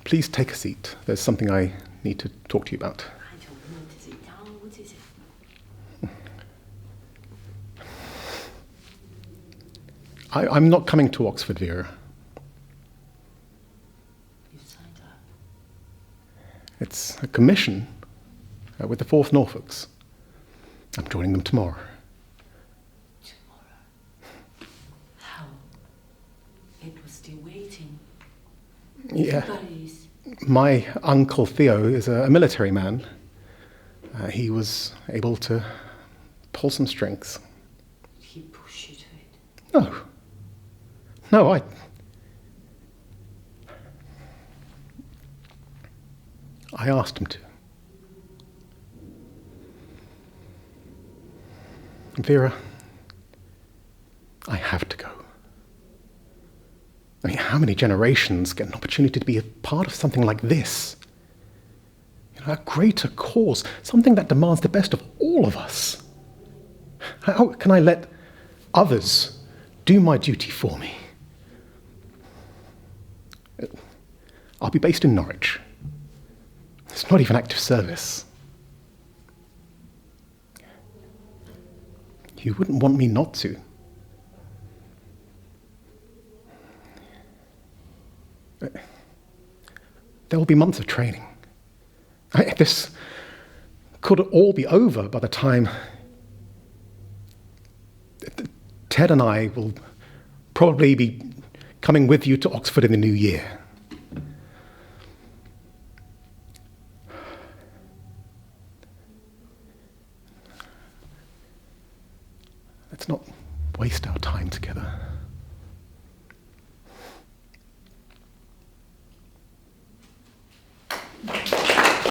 Please take a seat. There's something I need to talk to you about. I'm not coming to Oxford, Vera. You've signed up. It's a commission with the 4th Norfolks. I'm joining them tomorrow. Tomorrow? How? It was still waiting. Yeah. Everybody's... My uncle Theo is a military man. He was able to pull some strings. He pushed you to it. No. No, I asked him to. Vera, I have to go. I mean, how many generations get an opportunity to be a part of something like this? You know, a greater cause, something that demands the best of all of us. How can I let others do my duty for me? I'll be based in Norwich. It's not even active service. You wouldn't want me not to. There will be months of training. This could all be over by the time Ted and I will probably be coming with you to Oxford in the new year.